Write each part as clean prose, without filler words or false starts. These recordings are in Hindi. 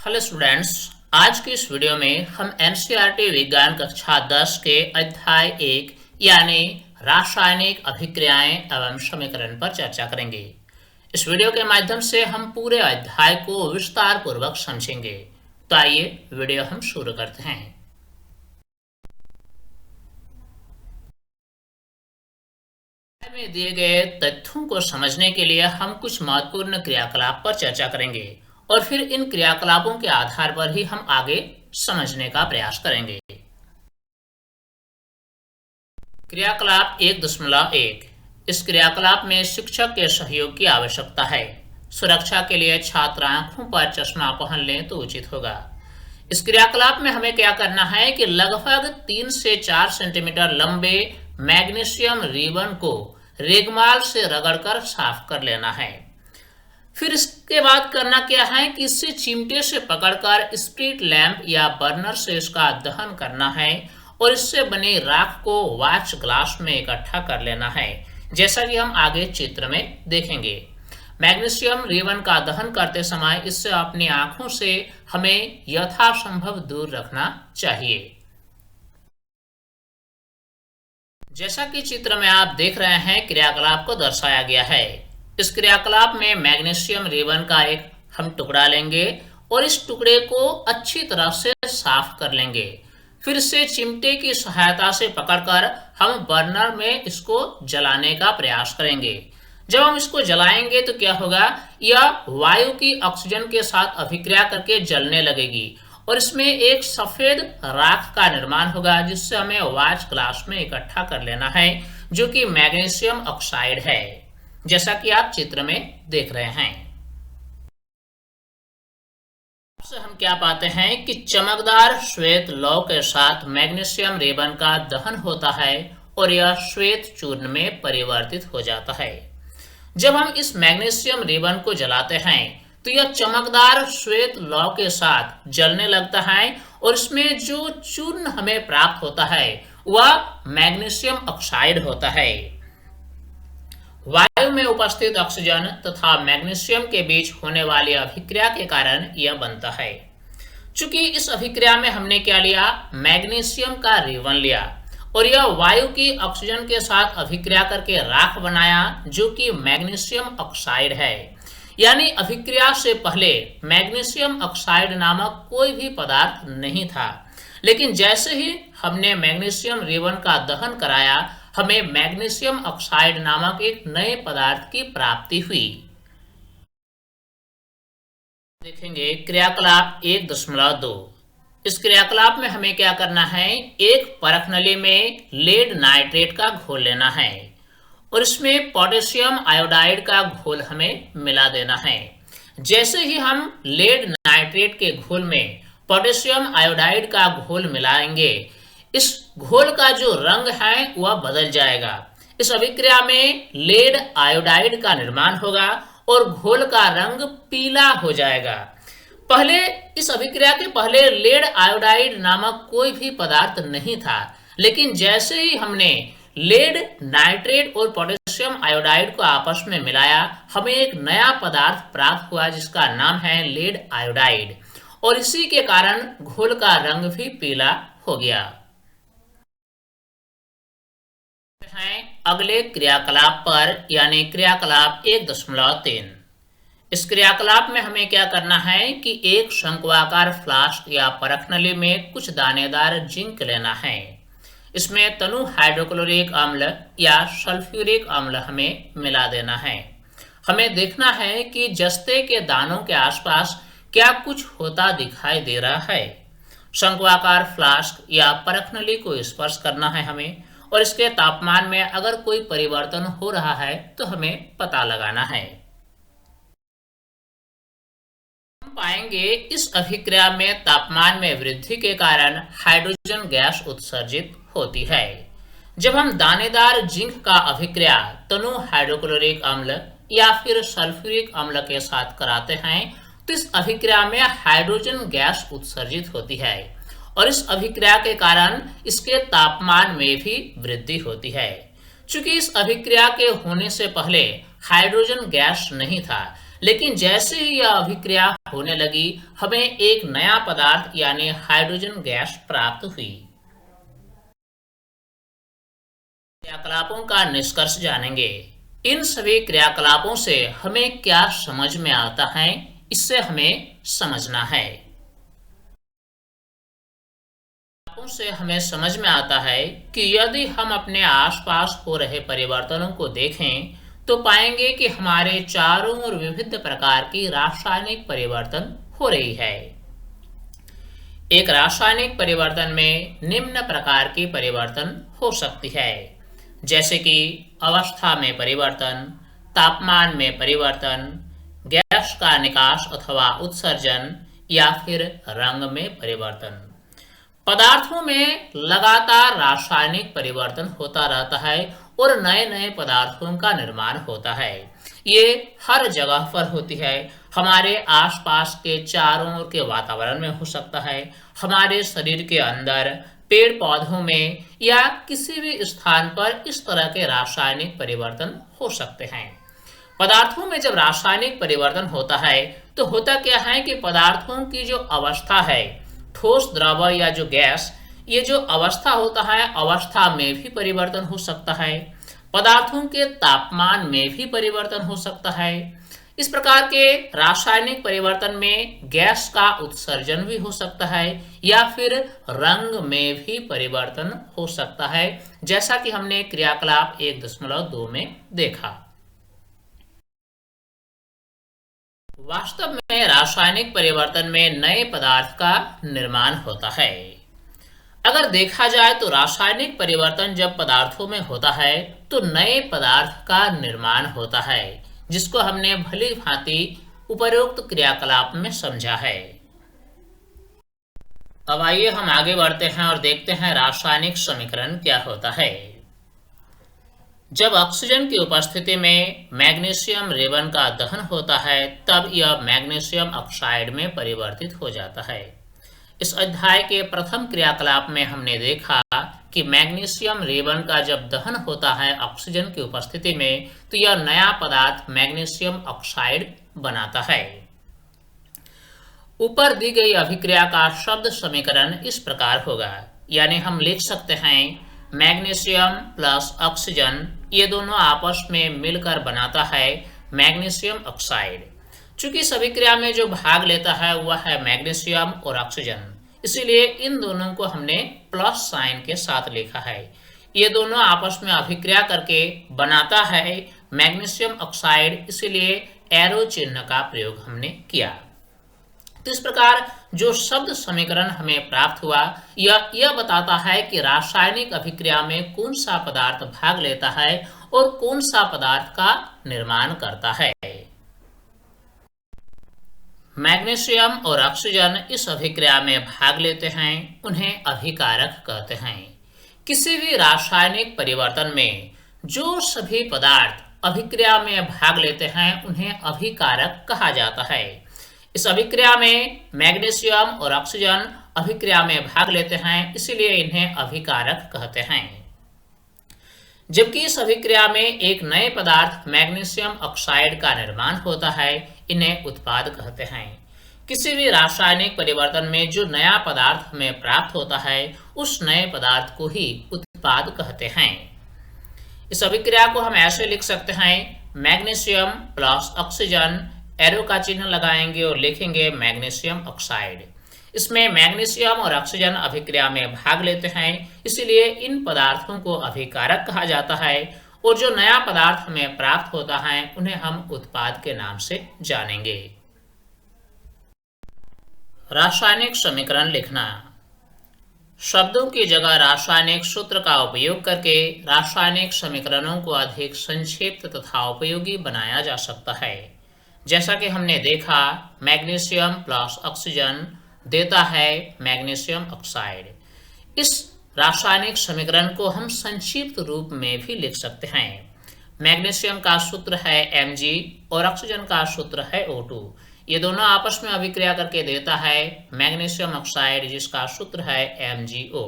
Hello students. आज की इस वीडियो में हम एनसीईआरटी विज्ञान कक्षा 10 के अध्याय 1 यानी रासायनिक अभिक्रियाएं एवं समीकरण पर चर्चा करेंगे। इस वीडियो के माध्यम से हम पूरे अध्याय को विस्तार पूर्वक समझेंगे। तो आइए वीडियो हम शुरू करते हैं। में दिए गए तथ्यों को समझने के लिए हम कुछ महत्वपूर्ण क्रियाकलाप पर चर्चा करेंगे और फिर इन क्रियाकलापों के आधार पर ही हम आगे समझने का प्रयास करेंगे। क्रियाकलाप 1.1। इस क्रियाकलाप में शिक्षक के सहयोग की आवश्यकता है। सुरक्षा के लिए छात्र आंखों पर चश्मा पहन लें तो उचित होगा। इस क्रियाकलाप में हमें क्या करना है कि लगभग 3 से 4 सेंटीमीटर लंबे मैग्नीशियम रिबन को रेगमाल से रगड़कर साफ कर लेना है। फिर इसके बाद करना क्या है कि इसे चिमटे से पकड़कर स्प्रिट लैंप या बर्नर से इसका दहन करना है और इससे बने राख को वॉच ग्लास में इकट्ठा कर लेना है, जैसा कि हम आगे चित्र में देखेंगे। मैग्नीशियम रिबन का दहन करते समय इससे अपनी आंखों से हमें यथासंभव दूर रखना चाहिए। जैसा कि चित्र में आप देख रहे हैं, क्रियाकलाप को दर्शाया गया है। इस क्रियाकलाप में मैग्नीशियम रिबन का एक हम टुकड़ा लेंगे और इस टुकड़े को अच्छी तरह से साफ कर लेंगे। फिर से चिमटे की सहायता से पकड़कर हम बर्नर में इसको जलाने का प्रयास करेंगे। जब हम इसको जलाएंगे तो क्या होगा, यह वायु की ऑक्सीजन के साथ अभिक्रिया करके जलने लगेगी और इसमें एक सफेद राख का निर्माण होगा, जिससे हमें वॉच ग्लास में इकट्ठा कर लेना है, जो कि मैग्नीशियम ऑक्साइड है, जैसा कि आप चित्र में देख रहे हैं। से हम क्या पाते हैं कि चमकदार श्वेत लौ के साथ मैग्नीशियम रिबन का दहन होता है और यह श्वेत चूर्ण में परिवर्तित हो जाता है। जब हम इस मैग्नीशियम रिबन को जलाते हैं तो यह चमकदार श्वेत लौ के साथ जलने लगता है और इसमें जो चूर्ण हमें प्राप्त होता है वह मैग्नीशियम ऑक्साइड होता है। वायु में उपस्थित ऑक्सीजन तथा मैग्नीशियम के बीच होने वाली अभिक्रिया के कारण यह बनता है। चूंकि इस अभिक्रिया में हमने क्या लिया, मैग्नीशियम का रिबन लिया और यह वायु की ऑक्सीजन के साथ अभिक्रिया करके राख बनाया, जो कि मैग्नीशियम ऑक्साइड है। यानी अभिक्रिया से पहले मैग्नीशियम ऑक्साइड नामक कोई भी पदार्थ नहीं था, लेकिन जैसे ही हमने मैग्नीशियम रिबन का दहन कराया, हमें मैग्नीशियम ऑक्साइड नामक एक नए पदार्थ की प्राप्ति हुई। देखेंगे क्रियाकलाप 1.2। इस क्रियाकलाप में हमें क्या करना है, एक परख नली में लेड नाइट्रेट का घोल लेना है और इसमें पोटेशियम आयोडाइड का घोल हमें मिला देना है। जैसे ही हम लेड नाइट्रेट के घोल में पोटेशियम आयोडाइड का घोल मिलाएंगे, इस घोल का जो रंग है वह बदल जाएगा। इस अभिक्रिया में लेड आयोडाइड का निर्माण होगा और घोल का रंग पीला हो जाएगा। पहले इस अभिक्रिया के पहले लेड आयोडाइड नामक कोई भी पदार्थ नहीं था, लेकिन जैसे ही हमने लेड नाइट्रेट और पोटेशियम आयोडाइड को आपस में मिलाया, हमें एक नया पदार्थ प्राप्त हुआ जिसका नाम है लेड आयोडाइड, और इसी के कारण घोल का रंग भी पीला हो गया। अगले क्रियाकलाप पर यानी क्रियाकलाप 1.3। इस क्रियाकलाप में हमें क्या करना है कि एक शंक्वाकार फ्लास्क या परख नली में कुछ दानेदार जिंक लेना है। इसमें तनु हाइड्रोक्लोरिक अम्ल या सल्फ्यूरिक अम्ल हमें मिला देना है। हमें देखना है कि जस्ते के दानों के आसपास क्या कुछ होता दिखाई दे रहा है। शंक्वाकार फ्लास्क या परख नली को स्पर्श करना है हमें, और इसके तापमान में अगर कोई परिवर्तन हो रहा है तो हमें पता लगाना है। हम पाएंगे इस अभिक्रिया में तापमान में वृद्धि के कारण हाइड्रोजन गैस उत्सर्जित होती है। जब हम दानेदार जिंक का अभिक्रिया तनु हाइड्रोक्लोरिक अम्ल या फिर सल्फ्यूरिक अम्ल के साथ कराते हैं तो इस अभिक्रिया में हाइड्रोजन गैस उत्सर्जित होती है और इस अभिक्रिया के कारण इसके तापमान में भी वृद्धि होती है। चूंकि इस अभिक्रिया के होने से पहले हाइड्रोजन गैस नहीं था, लेकिन जैसे ही यह अभिक्रिया होने लगी, हमें एक नया पदार्थ यानी हाइड्रोजन गैस प्राप्त हुई। क्रियाकलापों का निष्कर्ष जानेंगे। इन सभी क्रियाकलापों से हमें क्या समझ में आता है, इससे हमें समझना है। से हमें समझ में आता है कि यदि हम अपने आसपास हो रहे परिवर्तनों को देखें तो पाएंगे कि हमारे चारों ओर विविध प्रकार की रासायनिक परिवर्तन हो रही है। एक रासायनिक परिवर्तन में निम्न प्रकार की परिवर्तन हो सकती है, जैसे कि अवस्था में परिवर्तन, तापमान में परिवर्तन, गैस का निकास अथवा उत्सर्जन या फिर रंग में परिवर्तन। पदार्थों में लगातार रासायनिक परिवर्तन होता रहता है और नए नए पदार्थों का निर्माण होता है। ये हर जगह पर होती है। हमारे आसपास के चारों ओर के वातावरण में हो सकता है, हमारे शरीर के अंदर, पेड़ पौधों में या किसी भी स्थान पर इस तरह के रासायनिक परिवर्तन हो सकते हैं। पदार्थों में जब रासायनिक परिवर्तन होता है तो होता क्या है कि पदार्थों की जो अवस्था है, ठोस, द्रव या जो गैस, ये जो अवस्था होता है, अवस्था में भी परिवर्तन हो सकता है। पदार्थों के तापमान में भी परिवर्तन हो सकता है। इस प्रकार के रासायनिक परिवर्तन में गैस का उत्सर्जन भी हो सकता है या फिर रंग में भी परिवर्तन हो सकता है, जैसा कि हमने क्रियाकलाप 1.2 में देखा। वास्तव में रासायनिक परिवर्तन में नए पदार्थ का निर्माण होता है। अगर देखा जाए तो रासायनिक परिवर्तन जब पदार्थों में होता है तो नए पदार्थ का निर्माण होता है, जिसको हमने भली भांति उपरोक्त क्रियाकलाप में समझा है। अब आइए हम आगे बढ़ते हैं और देखते हैं रासायनिक समीकरण क्या होता है। जब ऑक्सीजन की उपस्थिति में मैग्नीशियम रेवन का दहन होता है तब यह मैग्नीशियम ऑक्साइड में परिवर्तित हो जाता है। इस अध्याय के प्रथम क्रियाकलाप में हमने देखा कि मैग्नीशियम रेवन का जब दहन होता है ऑक्सीजन की उपस्थिति में तो यह नया पदार्थ मैग्नीशियम ऑक्साइड बनाता है। ऊपर दी गई अभिक्रिया का शब्द समीकरण इस प्रकार होगा, यानी हम लिख सकते हैं मैग्नीशियम प्लस ऑक्सीजन, ये दोनों आपस में मिलकर बनाता है मैग्नीशियम ऑक्साइड। चूंकि इस अभिक्रिया में जो भाग लेता है वह है मैग्नीशियम और ऑक्सीजन, इसीलिए इन दोनों को हमने प्लस साइन के साथ लिखा है। ये दोनों आपस में अभिक्रिया करके बनाता है मैग्नीशियम ऑक्साइड, इसीलिए एरो चिन्ह का प्रयोग हमने किया। तो इस प्रकार जो शब्द समीकरण हमें प्राप्त हुआ यह बताता है कि रासायनिक अभिक्रिया में कौन सा पदार्थ भाग लेता है और कौन सा पदार्थ का निर्माण करता है। मैग्नीशियम और ऑक्सीजन इस अभिक्रिया में भाग लेते हैं, उन्हें अभिकारक कहते हैं। किसी भी रासायनिक परिवर्तन में जो सभी पदार्थ अभिक्रिया में भाग लेते हैं उन्हें अभिकारक कहा जाता है। इस अभिक्रिया में मैग्नीशियम और ऑक्सीजन अभिक्रिया में भाग लेते हैं, इसीलिए इन्हें अभिकारक कहते हैं। जबकि इस अभिक्रिया में एक नए पदार्थ मैग्नीशियम ऑक्साइड का निर्माण होता है, इन्हें उत्पाद कहते हैं। किसी भी रासायनिक परिवर्तन में जो नया पदार्थ हमें प्राप्त होता है उस नए पदार्थ को ही उत्पाद कहते हैं। इस अभिक्रिया को हम ऐसे लिख सकते हैं मैग्नीशियम प्लस ऑक्सीजन, एरो का चिन्ह लगाएंगे और लिखेंगे मैग्नीशियम ऑक्साइड। इसमें मैग्नीशियम और ऑक्सीजन अभिक्रिया में भाग लेते हैं, इसलिए इन पदार्थों को अभिकारक कहा जाता है और जो नया पदार्थ हमें प्राप्त होता है उन्हें हम उत्पाद के नाम से जानेंगे। रासायनिक समीकरण लिखना। शब्दों की जगह रासायनिक सूत्र का उपयोग करके रासायनिक समीकरणों को अधिक संक्षिप्त तथा उपयोगी बनाया जा सकता है। जैसा कि हमने देखा, मैग्नीशियम प्लस ऑक्सीजन देता है मैग्नीशियम ऑक्साइड। इस रासायनिक समीकरण को हम संक्षिप्त रूप में भी लिख सकते हैं। मैग्नीशियम का सूत्र है Mg और ऑक्सीजन का सूत्र है O2। ये दोनों आपस में अभिक्रिया करके देता है मैग्नीशियम ऑक्साइड, जिसका सूत्र है MgO।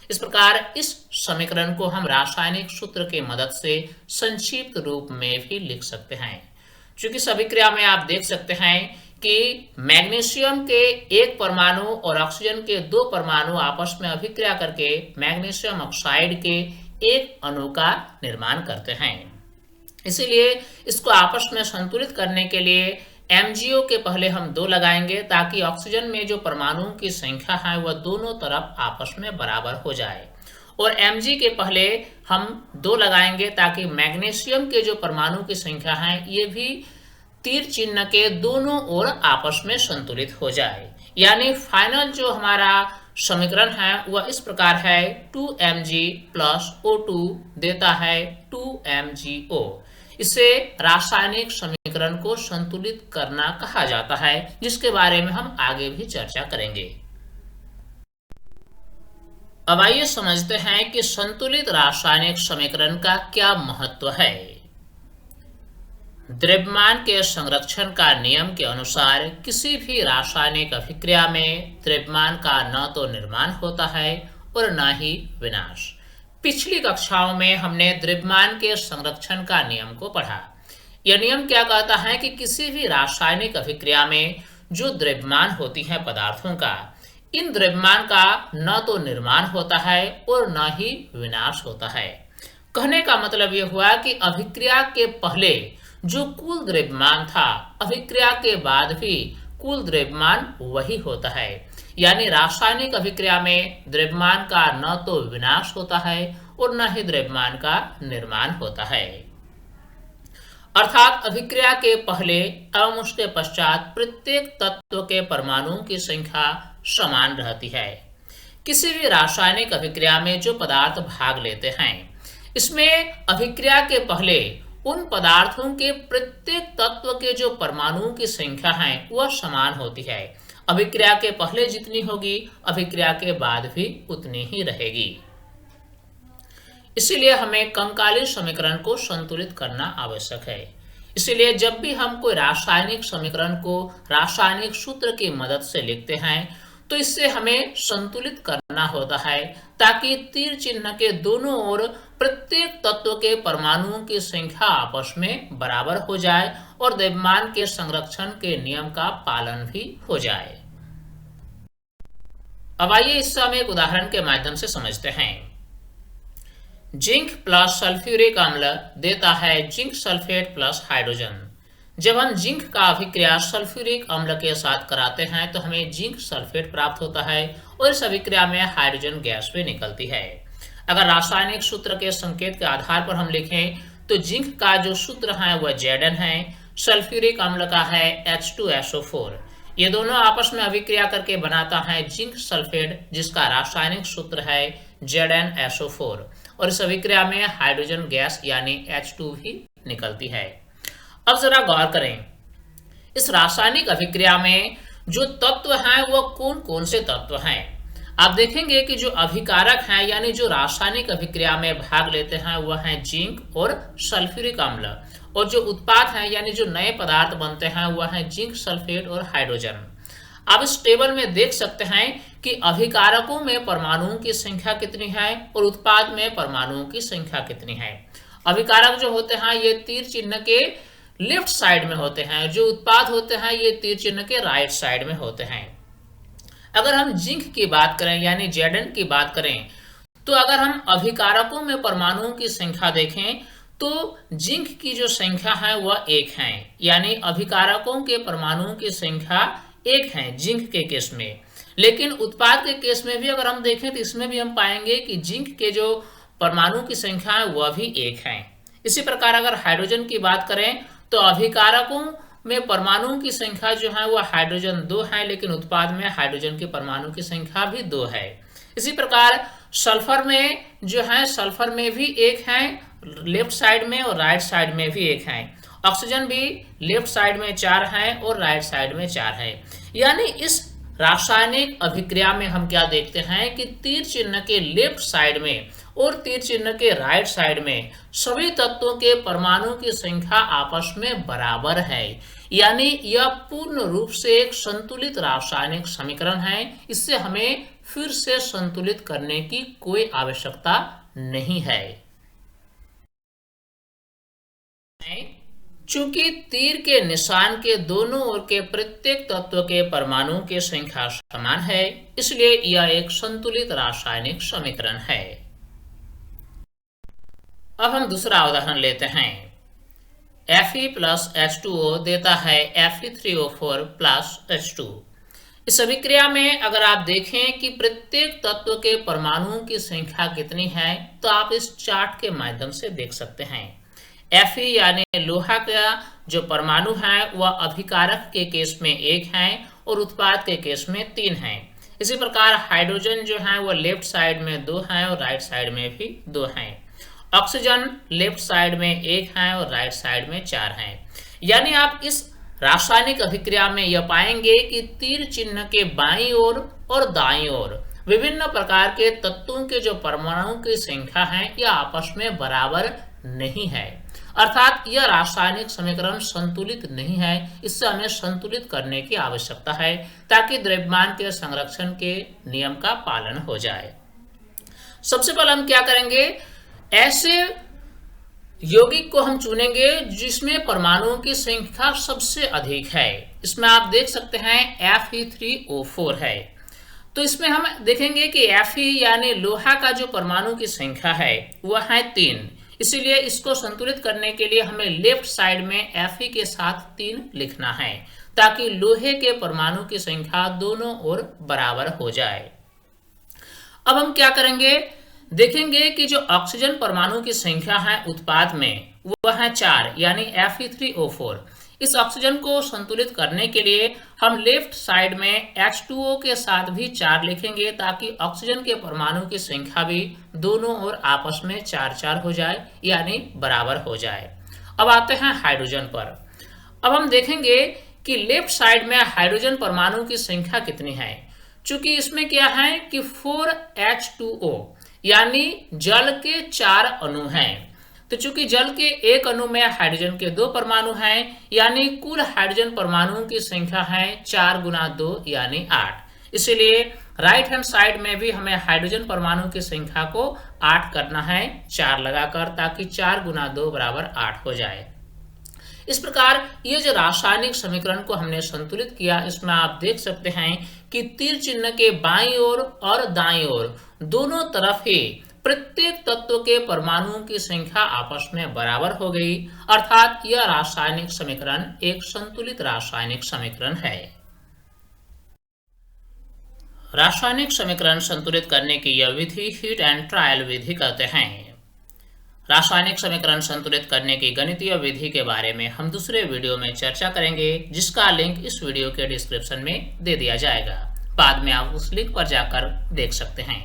इस प्रकार इस समीकरण को हम रासायनिक सूत्र की मदद से संक्षिप्त रूप में भी लिख सकते हैं। चूंकि इस अभिक्रिया में आप देख सकते हैं कि मैग्नीशियम के एक परमाणु और ऑक्सीजन के दो परमाणु आपस में अभिक्रिया करके मैग्नीशियम ऑक्साइड के एक अणु का निर्माण करते हैं। इसीलिए इसको आपस में संतुलित करने के लिए MgO के पहले हम 2 लगाएंगे, ताकि ऑक्सीजन में जो परमाणुओं की संख्या है वह दोनों तरफ आपस में बराबर हो जाए, और Mg के पहले हम 2 लगाएंगे ताकि मैग्नीशियम के जो परमाणु की संख्या है ये भी तीर चिन्ह के दोनों ओर आपस में संतुलित हो जाए। यानी फाइनल जो हमारा समीकरण है वह इस प्रकार है, 2Mg प्लस O2 देता है 2MgO। इसे रासायनिक समीकरण को संतुलित करना कहा जाता है, जिसके बारे में हम आगे भी चर्चा करेंगे। अब आइए समझते हैं कि संतुलित रासायनिक समीकरण का क्या महत्व है। द्रव्यमान के संरक्षण का नियम के अनुसार किसी भी रासायनिक अभिक्रिया में द्रव्यमान का न तो निर्माण होता है और न ही विनाश। पिछली कक्षाओं में हमने द्रव्यमान के संरक्षण का नियम को पढ़ा। यह नियम क्या कहता है कि किसी भी रासायनिक अभिक्रिया में जो द्रव्यमान होती है पदार्थों का, इन द्रव्यमान का न तो निर्माण होता है और न ही विनाश होता है। कहने का मतलब यह हुआ कि अभिक्रिया के पहले जो कुल द्रव्यमान था, अभिक्रिया के बाद भी कुल द्रव्यमान वही होता है। यानी रासायनिक अभिक्रिया में द्रव्यमान का न तो विनाश होता है और न ही द्रव्यमान का निर्माण होता है। अर्थात अभिक्रिया के पहले एवं उसके पश्चात प्रत्येक तत्व के परमाणुओं की संख्या समान रहती है। किसी भी रासायनिक अभिक्रिया में जो पदार्थ भाग लेते हैं, इसमें अभिक्रिया के पहले उन पदार्थों के प्रत्येक तत्व के जो परमाणुओं की संख्या है वह समान होती है। अभिक्रिया के पहले जितनी होगी, अभिक्रिया के बाद भी उतनी ही रहेगी। इसीलिए हमें कंकाली समीकरण को संतुलित करना आवश्यक है। इसीलिए जब भी हम कोई रासायनिक समीकरण को रासायनिक सूत्र की मदद से लिखते हैं, तो इससे हमें संतुलित करना होता है, ताकि तीर चिन्ह के दोनों ओर प्रत्येक तत्व के परमाणुओं की संख्या आपस में बराबर हो जाए और द्रव्यमान के संरक्षण के नियम का पालन भी हो जाए। अब आइए इससे हम एक उदाहरण के माध्यम से समझते हैं। जिंक प्लस सल्फ्यूरिक अम्ल देता है जिंक सल्फेट प्लस हाइड्रोजन। जब हम जिंक का अभिक्रिया सल्फ्यूरिक अम्ल के साथ कराते हैं तो हमें जिंक सल्फेट प्राप्त होता है और इस अभिक्रिया में हाइड्रोजन गैस भी निकलती है। अगर रासायनिक सूत्र के संकेत के आधार पर हम लिखें तो जिंक का जो सूत्र है वह Zn है, सल्फ्यूरिक अम्ल का है H2SO4। ये दोनों आपस में अभिक्रिया करके बनाता है जिंक सल्फेट, जिसका रासायनिक सूत्र है ZnSO4, और इस अभिक्रिया में हाइड्रोजन गैस यानी H2 भी निकलती है। अब जरा गौर करें, इस रासायनिक अभिक्रिया में जो तत्व हैं वह कौन कौन से तत्व हैं। आप देखेंगे कि जो अभिकारक हैं यानी जो रासायनिक अभिक्रिया में भाग लेते हैं वह हैं जिंक और सल्फ्यूरिक अम्ल, और जो उत्पाद हैं यानी जो नए पदार्थ बनते हैं वह हैं जिंक सल्फेट और हाइड्रोजन। आप इस टेबल में देख सकते हैं कि अभिकारकों में परमाणुओं की संख्या कितनी है और उत्पाद में परमाणुओं की संख्या कितनी है। अभिकारक जो होते हैं ये तीर चिन्ह के लेफ्ट साइड में होते हैं, जो उत्पाद होते हैं ये तीर चिन्ह के राइट साइड में होते हैं। अगर हम जिंक की बात करें यानी Zn की बात करें, तो अगर हम अभिकारकों में परमाणुओं की संख्या देखें तो जिंक की जो संख्या है वह 1 है, यानी अभिकारकों के परमाणुओं की संख्या 1 है जिंक के केस में। लेकिन उत्पाद के केस में भी अगर हम देखें तो इसमें भी हम पाएंगे कि जिंक के जो परमाणुओं की संख्या है वह भी 1 है। इसी प्रकार अगर हाइड्रोजन की बात करें तो अभिकारकों में परमाणुओं की संख्या जो है वह हाइड्रोजन 2 है, लेकिन उत्पाद में हाइड्रोजन के परमाणु की संख्या भी 2 है। इसी प्रकार सल्फर में जो है, सल्फर में भी 1 है लेफ्ट साइड में और राइट साइड में भी 1 है। ऑक्सीजन भी लेफ्ट साइड में 4 है और राइट साइड में 4 है। यानी इस रासायनिक अभिक्रिया में हम क्या देखते हैं कि तीर चिन्ह के लेफ्ट साइड में और तीर चिन्ह के राइट साइड में सभी तत्वों के परमाणुओं की संख्या आपस में बराबर है। यानी यह पूर्ण रूप से एक संतुलित रासायनिक समीकरण है। इससे हमें फिर से संतुलित करने की कोई आवश्यकता नहीं है। चूंकि तीर के निशान के दोनों ओर के प्रत्येक तत्व के परमाणुओं की संख्या समान है, इसलिए यह एक संतुलित रासायनिक समीकरण है। अब हम दूसरा उदाहरण लेते हैं। Fe प्लस H2O देता है Fe3O4 प्लस H2। इस अभिक्रिया में अगर आप देखें कि प्रत्येक तत्व के परमाणुओं की संख्या कितनी है, तो आप इस चार्ट के माध्यम से देख सकते हैं। Fe यानी लोहा का जो परमाणु है वह अभिकारक के केस में 1 है और उत्पाद के केस में 3 है। इसी प्रकार हाइड्रोजन जो है वह लेफ्ट साइड में 2 है और राइट साइड में भी 2 है। ऑक्सीजन लेफ्ट साइड में 1 है और राइट साइड में 4 है। यानी आप इस रासायनिक अभिक्रिया में यह पाएंगे कि तीर चिन्ह के बाईं ओर और दाईं ओर विभिन्न प्रकार के तत्वों के जो परमाणुओं की संख्या है यह आपस में बराबर नहीं है, अर्थात यह रासायनिक समीकरण संतुलित नहीं है। इससे हमें संतुलित करने की आवश्यकता है ताकि द्रव्यमान के संरक्षण के नियम का पालन हो जाए। सबसे पहले हम क्या करेंगे, ऐसे यौगिक को हम चुनेंगे जिसमें परमाणुओं की संख्या सबसे अधिक है। इसमें आप देख सकते हैं Fe3O4 है। तो इसमें हम देखेंगे कि Fe यानी लोहा का जो परमाणु की संख्या है वह है 3, इसीलिए इसको संतुलित करने के लिए हमें लेफ्ट साइड में Fe के साथ 3 लिखना है ताकि लोहे के परमाणु की संख्या दोनों ओर बराबर हो जाए। अब हम क्या करेंगे, देखेंगे कि जो ऑक्सीजन परमाणु की संख्या है उत्पाद में वह है 4 यानी Fe3O4। इस ऑक्सीजन को संतुलित करने के लिए हम लेफ्ट साइड में H2O के साथ भी 4 लिखेंगे ताकि ऑक्सीजन के परमाणु की संख्या भी दोनों ओर आपस में 4-4 हो जाए यानी बराबर हो जाए। अब आते हैं हाइड्रोजन पर। अब हम देखेंगे कि लेफ्ट साइड में हाइड्रोजन परमाणु की संख्या कितनी है। चूंकि इसमें क्या है कि 4H2O यानी जल के 4 अणु हैं, तो चूंकि जल के एक अणु में हाइड्रोजन के 2 परमाणु हैं यानी कुल हाइड्रोजन परमाणुओं की संख्या है 4 गुना 2 यानी 8। इसलिए राइट हैंड साइड में भी हमें हाइड्रोजन परमाणु की संख्या को 8 करना है 4 लगाकर, ताकि 4 गुना 2 बराबर 8 हो जाए। इस प्रकार ये जो रासायनिक समीकरण को हमने संतुलित किया, इसमें आप देख सकते हैं कि तीर चिन्ह के बाईं ओर और दाईं ओर दोनों तरफ ही प्रत्येक तत्व के परमाणुओं की संख्या आपस में बराबर हो गई, अर्थात यह रासायनिक समीकरण एक संतुलित रासायनिक समीकरण है। रासायनिक समीकरण संतुलित करने की यह विधि हीट एंड ट्रायल विधि कहते हैं। रासायनिक समीकरण संतुलित करने की गणितीय विधि के बारे में हम दूसरे वीडियो में चर्चा करेंगे, जिसका लिंक इस वीडियो के डिस्क्रिप्शन में दे दिया जाएगा। बाद में आप उस लिंक पर जाकर देख सकते हैं।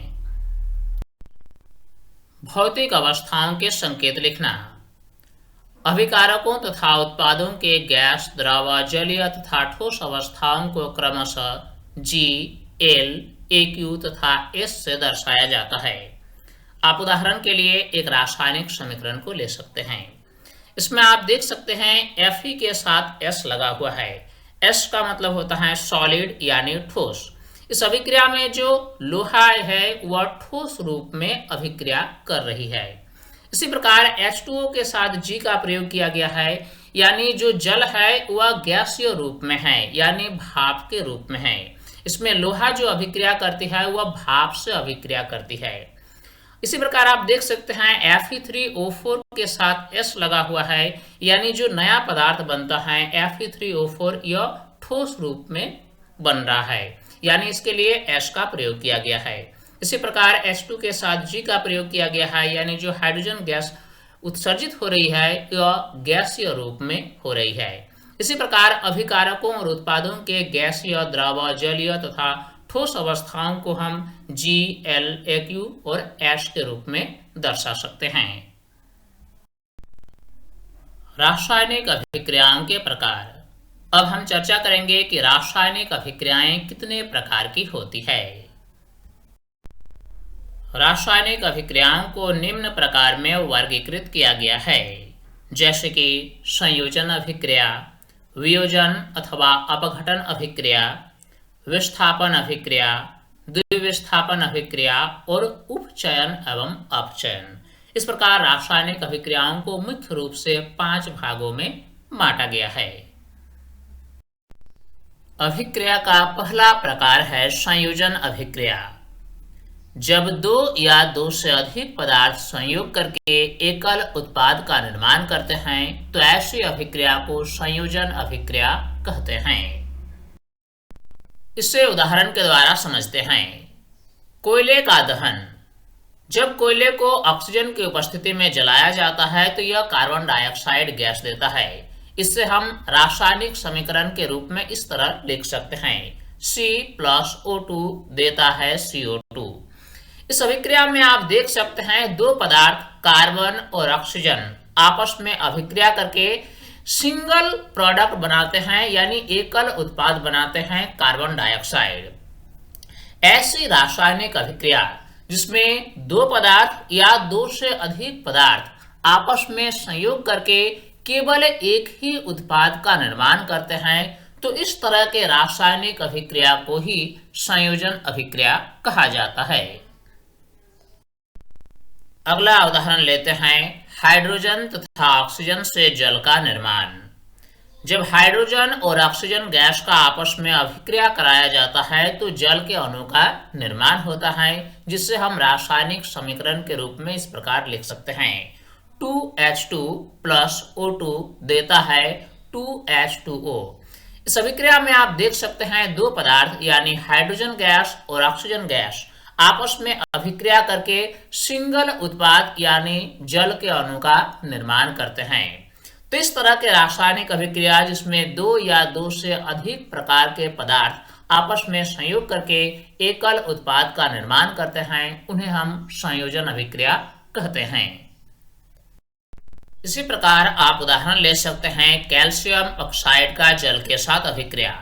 भौतिक अवस्थाओं के संकेत लिखना। अभिकारकों तथा उत्पादों के गैस, द्रव, जलीय तथा ठोस अवस्थाओं को क्रमशः G, L, AQ तथा S से दर्शाया जाता है। आप उदाहरण के लिए एक रासायनिक समीकरण को ले सकते हैं। इसमें आप देख सकते हैं Fe के साथ S लगा हुआ है। S का मतलब होता है सॉलिड यानी ठोस। इस अभिक्रिया में जो लोहा है वह ठोस रूप में अभिक्रिया कर रही है। इसी प्रकार H2O के साथ G का प्रयोग किया गया है, यानी जो जल है वह गैसीय रूप में है यानी भाप के रूप में है। इसमें लोहा जो अभिक्रिया करती है वह भाप से अभिक्रिया करती है। इसी प्रकार आप देख सकते हैं Fe3O4 के साथ S लगा हुआ है, यानी जो नया पदार्थ बनता है Fe3O4 यह ठोस रूप में बन रहा है, यानी इसके लिए S का प्रयोग किया गया है। इसी प्रकार H2 के साथ G का प्रयोग किया गया है, यानी जो हाइड्रोजन गैस उत्सर्जित हो रही है यह गैसीय रूप में हो रही है। इसी प्रकार अभिकारकों और उत्पादों के गैसीय, द्रव, जलीय तथा ठोस अवस्थाओं को हम G, L, AQ और S के रूप में दर्शा सकते हैं। रासायनिक अभिक्रियाओं के प्रकार। अब हम चर्चा करेंगे कि रासायनिक अभिक्रियाएं कितने प्रकार की होती है। रासायनिक अभिक्रियाओं को निम्न प्रकार में वर्गीकृत किया गया है, जैसे कि संयोजन अभिक्रिया, वियोजन अथवा अपघटन अभिक्रिया, विस्थापन अभिक्रिया, द्विविस्थापन अभिक्रिया और उपचयन एवं अपचयन। इस प्रकार रासायनिक अभिक्रियाओं को मुख्य रूप से 5 भागों में बांटा गया है। अभिक्रिया का पहला प्रकार है संयोजन अभिक्रिया। जब दो या दो से अधिक पदार्थ संयोग करके एकल उत्पाद का निर्माण करते हैं तो ऐसी अभिक्रिया को संयोजन अभिक्रिया कहते हैं। इसे उदाहरण के द्वारा समझते हैं। कोयले का दहन। जब कोयले को ऑक्सीजन की उपस्थिति में जलाया जाता है तो यह कार्बन डाइऑक्साइड गैस देता है। इससे हम रासायनिक समीकरण के रूप में इस तरह लिख सकते हैं, C+O2 देता है CO2। इस अभिक्रिया में आप देख सकते हैं दो पदार्थ कार्बन और ऑक्सीजन आपस में अभिक्रिया करके सिंगल प्रोडक्ट बनाते हैं, यानी एकल उत्पाद बनाते हैं, कार्बन डाइऑक्साइड। ऐसी रासायनिक अभिक्रिया जिसमें दो पदार्थ या दो से अधिक पदार्थ आपस में संयोग करके केवल एक ही उत्पाद का निर्माण करते हैं, तो इस तरह के रासायनिक अभिक्रिया को ही संयोजन अभिक्रिया कहा जाता है। अगला उदाहरण लेते हैं, हाइड्रोजन तथा ऑक्सीजन से जल का निर्माण। जब हाइड्रोजन और ऑक्सीजन गैस का आपस में अभिक्रिया कराया जाता है तो जल के अणु का निर्माण होता है, जिससे हम रासायनिक समीकरण के रूप में इस प्रकार लिख सकते हैं, 2H2 + O2 देता है 2H2O। इस अभिक्रिया में आप देख सकते हैं दो पदार्थ यानी हाइड्रोजन गैस और ऑक्सीजन गैस आपस में अभिक्रिया करके सिंगल उत्पाद यानी जल के अणु का निर्माण करते हैं। तो इस तरह के रासायनिक अभिक्रिया जिसमें दो या दो से अधिक प्रकार के पदार्थ आपस में संयोग करके एकल उत्पाद का निर्माण करते हैं, उन्हें हम संयोजन अभिक्रिया कहते हैं। इसी प्रकार आप उदाहरण ले सकते हैं कैल्शियम ऑक्साइड का जल के साथ अभिक्रिया।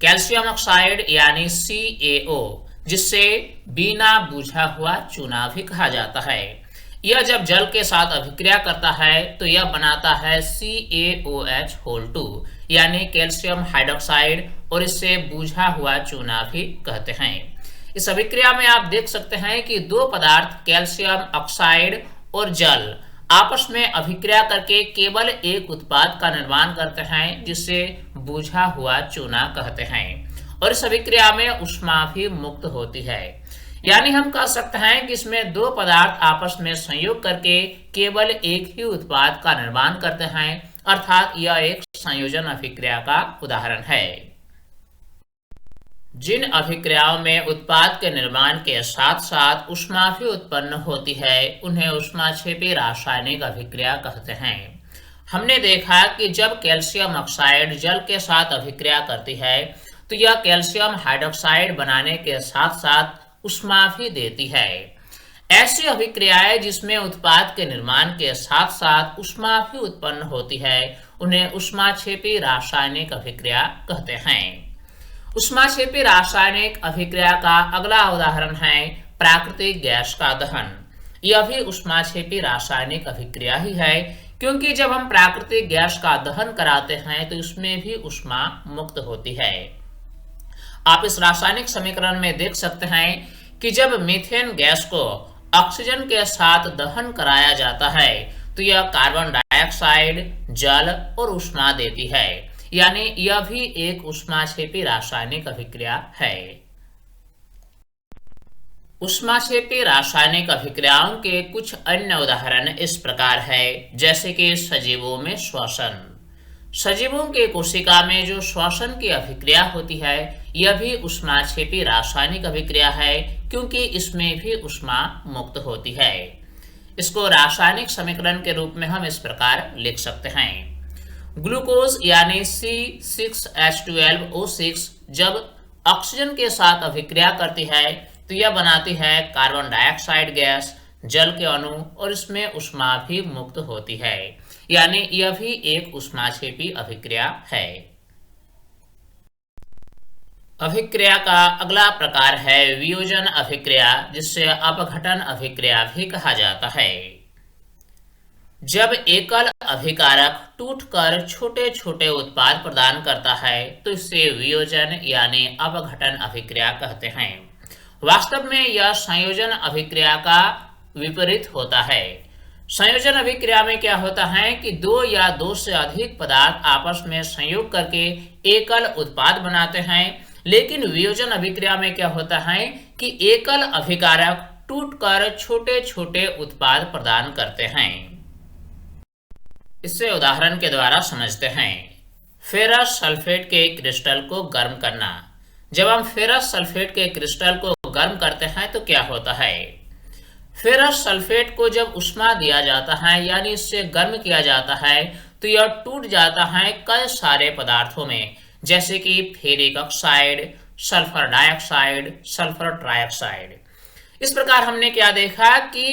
कैल्शियम ऑक्साइड यानी CaO, जिससे बिना बुझा हुआ चूना भी कहा जाता है, यह जब जल के साथ अभिक्रिया करता है तो यह बनाता है CaOH2 यानी कैल्शियम हाइड्रोक्साइड, और इससे बुझा हुआ चूना भी कहते हैं। इस अभिक्रिया में आप देख सकते हैं कि दो पदार्थ कैल्शियम ऑक्साइड और जल आपस में अभिक्रिया करके केवल एक उत्पाद का निर्माण करते हैं, जिसे बुझा हुआ चूना कहते हैं, और इस अभिक्रिया में ऊष्मा भी मुक्त होती है। यानी हम कह सकते हैं कि इसमें दो पदार्थ आपस में संयोग करके केवल एक ही उत्पाद का निर्माण करते हैं, अर्थात यह एक संयोजन अभिक्रिया का उदाहरण है। जिन अभिक्रियाओं में उत्पाद के निर्माण के साथ साथ ऊष्मा भी उत्पन्न होती है उन्हें ऊष्माक्षेपी रासायनिक अभिक्रिया कहते हैं। हमने देखा कि जब कैल्शियम ऑक्साइड जल के साथ अभिक्रिया करती है तो यह कैल्शियम हाइड्रोक्साइड बनाने के साथ साथ ऊष्मा भी देती है। ऐसी अभिक्रियाएं जिसमें उत्पाद के निर्माण के साथ साथ ऊष्मा भी उत्पन्न होती है उन्हें ऊष्माक्षेपी रासायनिक अभिक्रिया कहते हैं। ऊष्माक्षेपी रासायनिक अभिक्रिया का अगला उदाहरण है प्राकृतिक गैस का दहन। यह भी ऊष्माक्षेपी रासायनिक अभिक्रिया ही है, क्योंकि जब हम प्राकृतिक गैस का दहन कराते हैं तो उसमें भी ऊष्मा मुक्त होती है। आप इस रासायनिक समीकरण में देख सकते हैं कि जब मीथेन गैस को ऑक्सीजन के साथ दहन कराया जाता है तो यह कार्बन डाइऑक्साइड, जल और ऊष्मा देती है, यानी यह भी एक ऊष्माक्षेपी रासायनिक अभिक्रिया है। ऊष्माक्षेपी रासायनिक अभिक्रियाओं के कुछ अन्य उदाहरण इस प्रकार है, जैसे कि सजीवों में श्वसन। सजीवों के कोशिका में जो श्वसन की अभिक्रिया होती है यह भी ऊष्माक्षेपी रासायनिक अभिक्रिया है, क्योंकि इसमें भी ऊष्मा मुक्त होती है। इसको रासायनिक समीकरण के रूप में हम इस प्रकार लिख सकते हैं, ग्लूकोज यानी C6H12O6 जब ऑक्सीजन के साथ अभिक्रिया करती है तो यह बनाती है कार्बन डाइऑक्साइड गैस, जल के अणु, और इसमें ऊष्मा भी मुक्त होती है, यानी यह भी एक ऊष्माक्षेपी अभिक्रिया है। अभिक्रिया का अगला प्रकार है वियोजन अभिक्रिया, जिसे अपघटन अभिक्रिया भी कहा जाता है। जब एकल अभिकारक टूटकर छोटे छोटे उत्पाद प्रदान करता है तो इसे वियोजन यानी अपघटन अभिक्रिया कहते हैं। वास्तव में यह संयोजन अभिक्रिया का विपरीत होता है। संयोजन अभिक्रिया में क्या होता है कि दो या दो से अधिक पदार्थ आपस में संयोग करके एकल उत्पाद बनाते हैं, लेकिन वियोजन अभिक्रिया में क्या होता है कि एकल अभिकारक टूटकर छोटे छोटे उत्पाद प्रदान करते हैं। इसे उदाहरण के द्वारा समझते हैं। फेरस सल्फेट के क्रिस्टल को गर्म करना। जब हम फेरस सल्फेट के क्रिस्टल को गर्म करते हैं तो क्या होता है? फेरस सल्फेट को जब उष्मा दिया जाता है यानी इससे गर्म किया जाता है तो यह टूट जाता है कई सारे पदार्थों में, जैसे कि ferric oxide, sulphur dioxide, sulphur trioxide. इस प्रकार हमने क्या देखा कि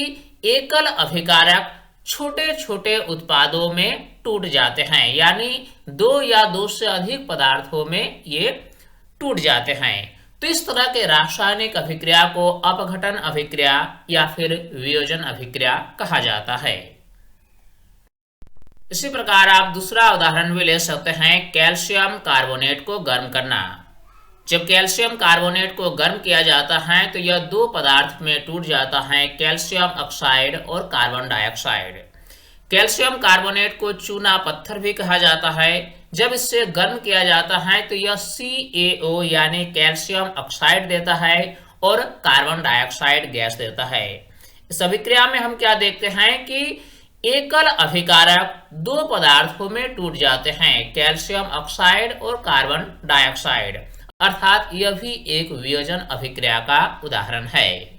एकल अभिकारक छोटे छोटे उत्पादों में टूट जाते हैं, यानी दो या दो से अधिक पदार्थों में ये टूट जाते हैं। तो इस तरह के रासायनिक अभिक्रिया को अपघटन अभिक्रिया या फिर वियोजन अभिक्रिया कहा जाता है। इसी प्रकार आप दूसरा उदाहरण भी ले सकते हैं, कैल्शियम कार्बोनेट को गर्म करना। जब कैल्शियम कार्बोनेट को गर्म किया जाता है तो यह दो पदार्थ में टूट जाता है, कैल्शियम ऑक्साइड और कार्बन डाइऑक्साइड। कैल्शियम कार्बोनेट को चूना पत्थर भी कहा जाता है। जब इससे गर्म किया जाता है तो यह CaO यानी कैल्शियम ऑक्साइड देता है और कार्बन डाइऑक्साइड गैस देता है। इस अभिक्रिया में हम क्या देखते हैं कि एकल अभिकारक दो पदार्थों में टूट जाते हैं, कैल्शियम ऑक्साइड और कार्बन डाइऑक्साइड, अर्थात यह भी एक वियोजन अभिक्रिया का उदाहरण है।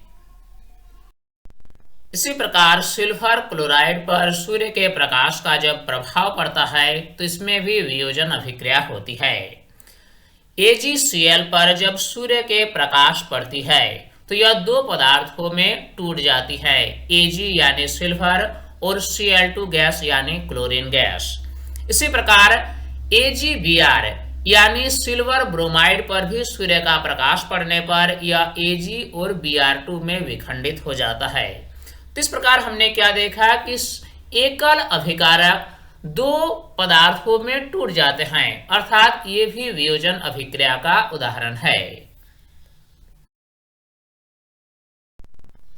इसी प्रकार सिल्वर क्लोराइड पर सूर्य के प्रकाश का जब प्रभाव पड़ता है तो इसमें भी वियोजन अभिक्रिया होती है। AgCl पर जब सूर्य के प्रकाश पड़ती है तो यह दो पदार्थों में टूट जाती है, Ag यानी सिल्वर और Cl2 गैस यानी क्लोरीन गैस। इसी प्रकार AgBr यानी सिल्वर ब्रोमाइड पर भी सूर्य का प्रकाश पड़ने पर यह Ag और Br2 में विखंडित हो जाता है। तो इस प्रकार हमने क्या देखा कि एकल अभिकारक दो पदार्थों में टूट जाते हैं, अर्थात ये भी वियोजन अभिक्रिया का उदाहरण है।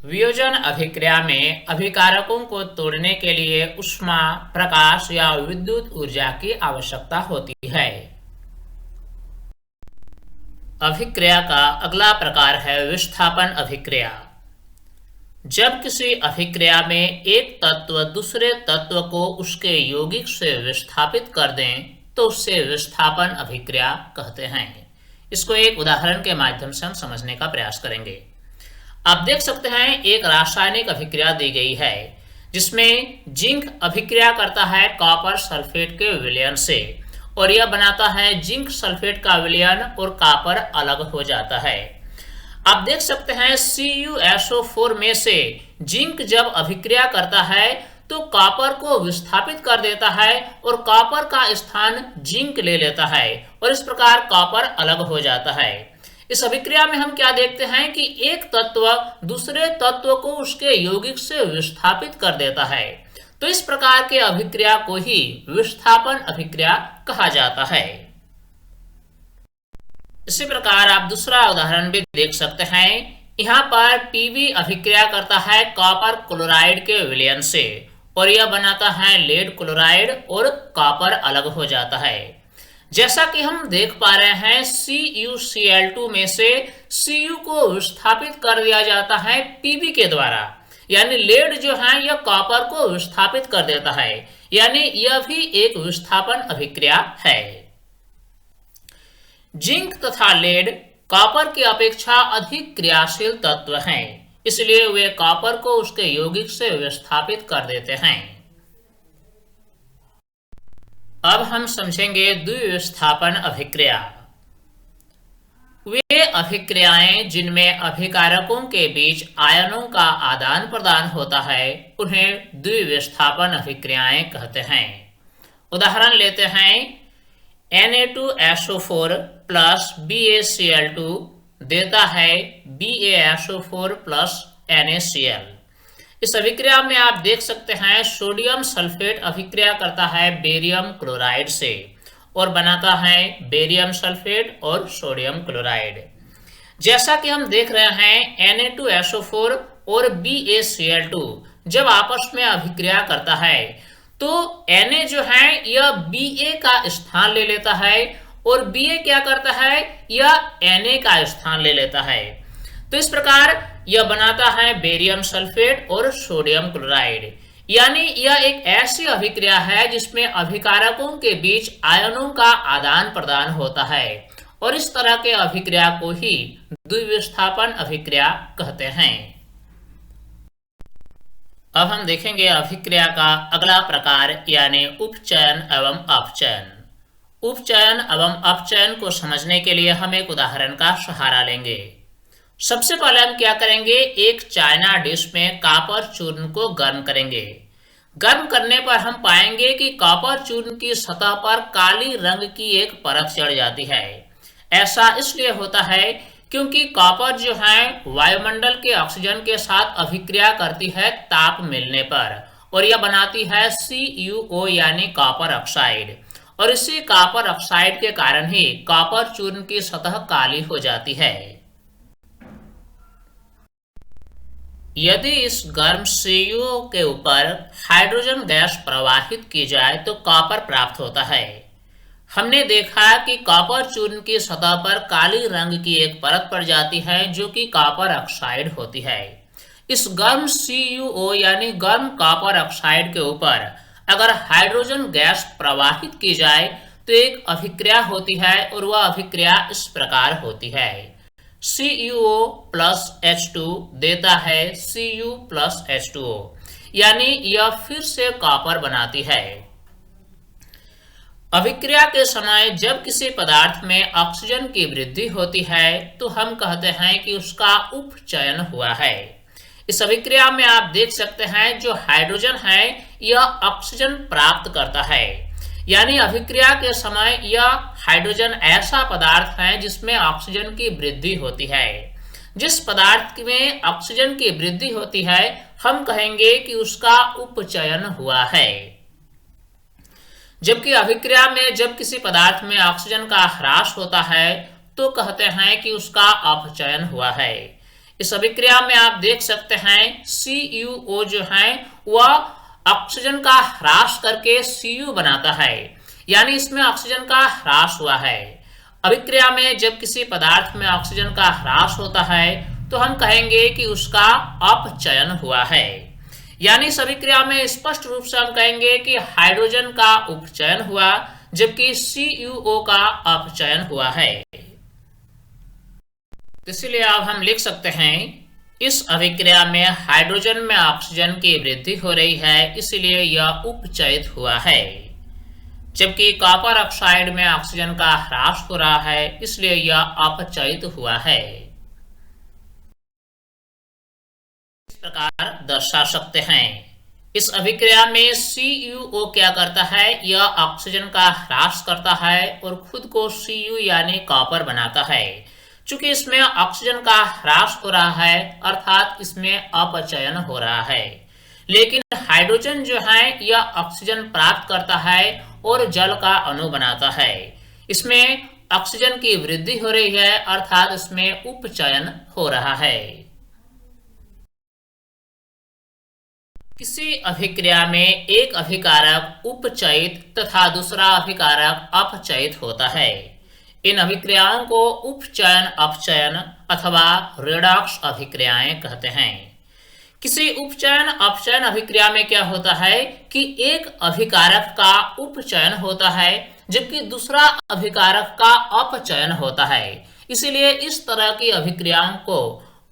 वियोजन अभिक्रिया में अभिकारकों को तोड़ने के लिए ऊष्मा, प्रकाश या विद्युत ऊर्जा की आवश्यकता होती है। अभिक्रिया का अगला प्रकार है विस्थापन अभिक्रिया। जब किसी अभिक्रिया में एक तत्व दूसरे तत्व को उसके यौगिक से विस्थापित कर दें तो उससे विस्थापन अभिक्रिया कहते हैं। इसको एक उदाहरण के माध्यम से हम समझने का प्रयास करेंगे। आप देख सकते हैं एक रासायनिक अभिक्रिया दी गई है जिसमें जिंक अभिक्रिया करता है कॉपर सल्फेट के विलयन से और यह बनाता है जिंक सल्फेट का विलयन और कॉपर अलग हो जाता है। आप देख सकते हैं CuSO4 में से जिंक जब अभिक्रिया करता है तो कॉपर को विस्थापित कर देता है और कॉपर का स्थान जिंक ले लेता है और इस प्रकार कॉपर अलग हो जाता है। इस अभिक्रिया में हम क्या देखते हैं कि एक तत्व दूसरे तत्व को उसके यौगिक से विस्थापित कर देता है। तो इस प्रकार के अभिक्रिया को ही विस्थापन अभिक्रिया कहा जाता है। इसी प्रकार आप दूसरा उदाहरण भी देख सकते हैं। यहाँ पर Pb अभिक्रिया करता है कॉपर क्लोराइड के विलयन से और यह बनाता है लेड क्लोराइड और कॉपर अलग हो जाता है। जैसा कि हम देख पा रहे हैं CuCl2 में से Cu को विस्थापित कर दिया जाता है Pb के द्वारा, यानी लेड जो है यह कॉपर को विस्थापित कर देता है, यानी यह भी एक विस्थापन अभिक्रिया है। जिंक तथा लेड कॉपर की अपेक्षा अधिक क्रियाशील तत्व हैं, इसलिए वे कॉपर को उसके यौगिक से विस्थापित कर देते हैं। अब हम समझेंगे द्विविस्थापन अभिक्रिया। वे अभिक्रियाएं जिनमें अभिकारकों के बीच आयनों का आदान प्रदान होता है उन्हें द्विविस्थापन अभिक्रियाएं कहते हैं। उदाहरण लेते हैं, Na2SO4 प्लस BaCl2 देता है BaSO4 प्लस NaCl। इस अभिक्रिया में आप देख सकते हैं सोडियम सल्फेट अभिक्रिया करता है बेरियम क्लोराइड से और बनाता है बेरियम सल्फेट और सोडियम क्लोराइड। जैसा कि हम देख रहे हैं Na2SO4 और BaCl2 जब आपस में अभिक्रिया करता है तो Na जो है यह Ba का स्थान ले लेता है और Ba क्या करता है, यह Na का स्थान ले लेता है। तो इस प्रकार यह बनाता है बेरियम सल्फेट और सोडियम क्लोराइड। यानी यह एक ऐसी अभिक्रिया है जिसमें अभिकारकों के बीच आयनों का आदान प्रदान होता है और इस तरह के अभिक्रिया को ही द्विविस्थापन अभिक्रिया कहते हैं। अब हम देखेंगे अभिक्रिया का अगला प्रकार यानी उपचयन एवं अपचयन। उपचयन एवं अपचयन को समझने के लिए हम एक उदाहरण का सहारा लेंगे। सबसे पहले हम क्या करेंगे, एक चाइना डिश में कॉपर चूर्ण को गर्म करेंगे। गर्म करने पर हम पाएंगे कि कॉपर चूर्ण की सतह पर काली रंग की एक परत चढ़ जाती है। ऐसा इसलिए होता है क्योंकि कॉपर जो है वायुमंडल के ऑक्सीजन के साथ अभिक्रिया करती है ताप मिलने पर और यह बनाती है CuO यानी कॉपर ऑक्साइड, और इसी कॉपर ऑक्साइड के कारण ही कॉपर चूर्ण की सतह काली हो जाती है। यदि इस गर्म CuO के ऊपर हाइड्रोजन गैस प्रवाहित की जाए तो कॉपर प्राप्त होता है। हमने देखा कि कॉपर चूर्ण की सतह पर काली रंग की एक परत पड़ जाती है जो कि कॉपर ऑक्साइड होती है। इस गर्म CuO यानी गर्म कॉपर ऑक्साइड के ऊपर अगर हाइड्रोजन गैस प्रवाहित की जाए तो एक अभिक्रिया होती है और वह अभिक्रिया इस प्रकार होती है। CuO प्लस H2 देता है Cu प्लस H2O, यानी यह फिर से कॉपर बनाती है। अभिक्रिया के समय जब किसी पदार्थ में ऑक्सीजन की वृद्धि होती है तो हम कहते हैं कि उसका उपचयन हुआ है। इस अभिक्रिया में आप देख सकते हैं जो हाइड्रोजन है यह ऑक्सीजन प्राप्त करता है, यानी अभिक्रिया के समय यह हाइड्रोजन ऐसा पदार्थ है जिसमें ऑक्सीजन की वृद्धि होती है। जिस पदार्थ में ऑक्सीजन की वृद्धि होती है हम कहेंगे कि उसका उपचयन हुआ है। जबकि अभिक्रिया में जब किसी पदार्थ में ऑक्सीजन का ह्रास होता है तो कहते हैं कि उसका अपचयन हुआ है। इस अभिक्रिया में आप देख सकते हैं CuO जो है वह ऑक्सीजन का ह्रास करके Cu बनाता है, यानी इसमें ऑक्सीजन का ह्रास हुआ है। अभिक्रिया में जब किसी पदार्थ में ऑक्सीजन का ह्रास होता है तो हम कहेंगे कि उसका अपचयन हुआ है, यानी इस अभिक्रिया में स्पष्ट रूप से हम कहेंगे कि हाइड्रोजन का उपचयन हुआ जबकि CuO का अपचयन हुआ है। इसलिए अब हम लिख सकते हैं इस अभिक्रिया में हाइड्रोजन में ऑक्सीजन की वृद्धि हो रही है इसलिए यह उपचयित हुआ है, जबकि कॉपर ऑक्साइड में ऑक्सीजन का ह्रास हो रहा है इसलिए यह अपचयित हुआ है। इस प्रकार दर्शा सकते हैं। इस अभिक्रिया में CuO क्या करता है, यह ऑक्सीजन का ह्रास करता है और खुद को Cu यानी कॉपर बनाता है। चूंकि इसमें ऑक्सीजन का ह्रास हो रहा है अर्थात इसमें अपचयन हो रहा है, लेकिन हाइड्रोजन जो है यह ऑक्सीजन प्राप्त करता है और जल का अणु बनाता है। इसमें ऑक्सीजन की वृद्धि हो रही है अर्थात इसमें उपचयन हो रहा है। किसी अभिक्रिया में एक अभिकारक उपचयित तथा दूसरा अभिकारक अपचयित होता है। इन अभिक्रियाओं को उपचयन अपचयन अथवा रेडॉक्स अभिक्रियाएं कहते हैं। किसी उपचयन अपचयन अभिक्रिया में क्या होता है कि एक अभिकारक का उपचयन होता है जबकि दूसरा अभिकारक का अपचयन होता है। इसीलिए इस तरह की अभिक्रियाओं को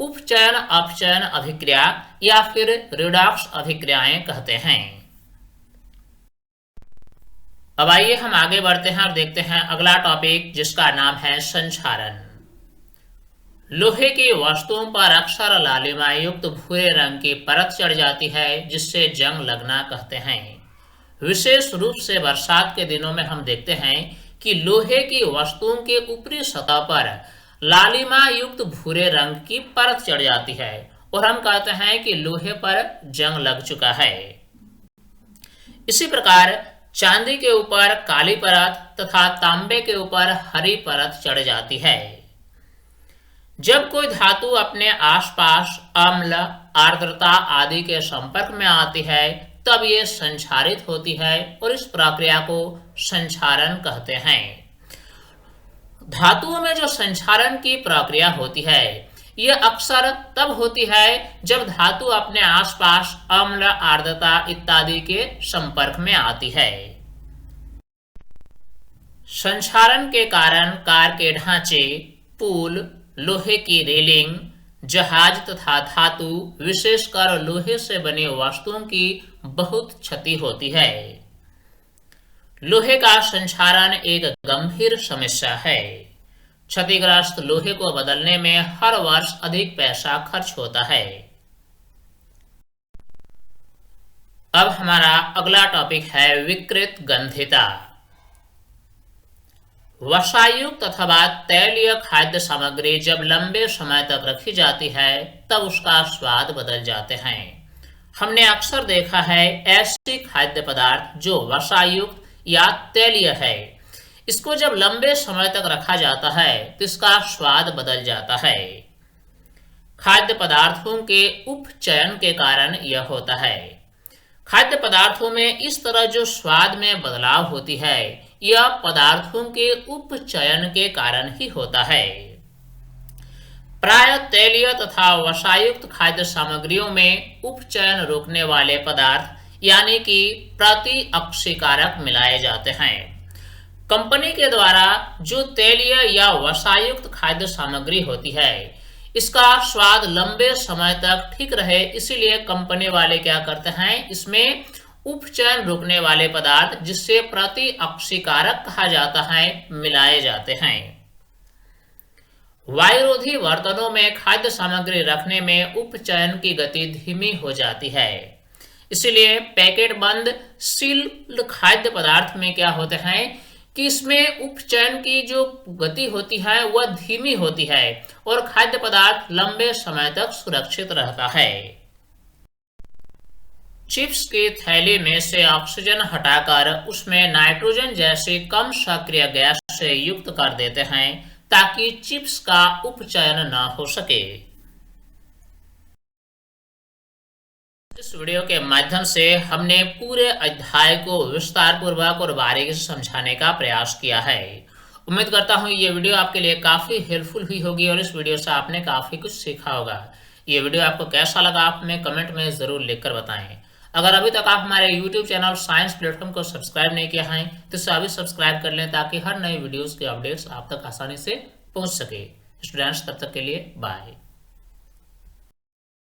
उपचयन अपचयन अभिक्रिया या फिर रेडॉक्स अभिक्रियाएं कहते हैं। अब आइए हम आगे बढ़ते हैं और देखते हैं अगला टॉपिक जिसका नाम है संक्षारण। लोहे की वस्तुओं पर अक्सर लालिमा युक्त भूरे रंग की परत चढ़ जाती है जिससे जंग लगना कहते हैं। विशेष रूप से बरसात के दिनों में हम देखते हैं कि लोहे की वस्तुओं के ऊपरी सतह पर लालिमा युक्त भूरे रंग की परत चढ़ जाती है और हम कहते हैं कि लोहे पर जंग लग चुका है। इसी प्रकार चांदी के ऊपर काली परत तथा तांबे के ऊपर हरी परत चढ़ जाती है। जब कोई धातु अपने आसपास अम्ल, आर्द्रता आदि के संपर्क में आती है तब ये संक्षारित होती है और इस प्रक्रिया को संक्षारण कहते हैं। धातुओं में जो संक्षारण की प्रक्रिया होती है यह अक्सर तब होती है जब धातु अपने आसपास अम्ल, आर्द्रता इत्यादि के संपर्क में आती है। संक्षारण के कारण कार के ढांचे, पुल, लोहे की रेलिंग, जहाज तथा धातु विशेषकर लोहे से बने वस्तुओं की बहुत क्षति होती है। लोहे का संक्षारण एक गंभीर समस्या है। क्षतिग्रस्त लोहे को बदलने में हर वर्ष अधिक पैसा खर्च होता है। अब हमारा अगला टॉपिक है विकृत गंधिता। वसायुक्त अथवा तैलीय खाद्य सामग्री जब लंबे समय तक रखी जाती है तब उसका स्वाद बदल जाते हैं। हमने अक्सर देखा है ऐसे खाद्य पदार्थ जो वसायुक्त या तैलीय है, इसको जब लंबे समय तक रखा जाता है तो इसका स्वाद बदल जाता है। खाद्य पदार्थों के उपचयन के कारण यह होता है। खाद्य पदार्थों में इस तरह जो स्वाद में बदलाव होती है यह पदार्थों के उपचयन के कारण ही होता है। प्राय तैलीय तथा वसायुक्त खाद्य सामग्रियों में उपचयन रोकने वाले पदार्थ यानी कि प्रतिअक्षीकारक मिलाए जाते हैं। कंपनी के द्वारा जो तैलीय या वसायुक्त खाद्य सामग्री होती है इसका स्वाद लंबे समय तक ठीक रहे, इसीलिए कंपनी वाले क्या करते हैं, इसमें उपचयन रोकने वाले पदार्थ जिससे प्रतिअक्षीकारक कहा जाता है मिलाए जाते हैं। वायुरोधी बर्तनों में खाद्य सामग्री रखने में उपचयन की गति धीमी हो जाती है, इसलिए पैकेट बंद सील्ड खाद्य पदार्थ में क्या होते हैं कि इसमें उपचयन की जो गति होती है वह धीमी होती है और खाद्य पदार्थ लंबे समय तक सुरक्षित रहता है। चिप्स की थैली में से ऑक्सीजन हटाकर उसमें नाइट्रोजन जैसी कम सक्रिय गैस से युक्त कर देते हैं ताकि चिप्स का उपचयन न हो सके। इस वीडियो के माध्यम से हमने पूरे अध्याय को विस्तार पूर्वक और बारीकी से समझाने का प्रयास किया है। उम्मीद करता हूँ ये वीडियो आपके लिए काफी हेल्पफुल हुई होगी और इस वीडियो से आपने काफी कुछ सीखा होगा। ये वीडियो आपको कैसा लगा आप हमें कमेंट में जरूर लिखकर बताएं। अगर अभी तक आप हमारे YouTube चैनल साइंस प्लेटफॉर्म को सब्सक्राइब नहीं किया है तो इसे अभी सब्सक्राइब कर लें ताकि हर नई वीडियोस के अपडेट्स आप तक आसानी से पहुंच सके। स्टूडेंट्स तब तक के लिए बाय।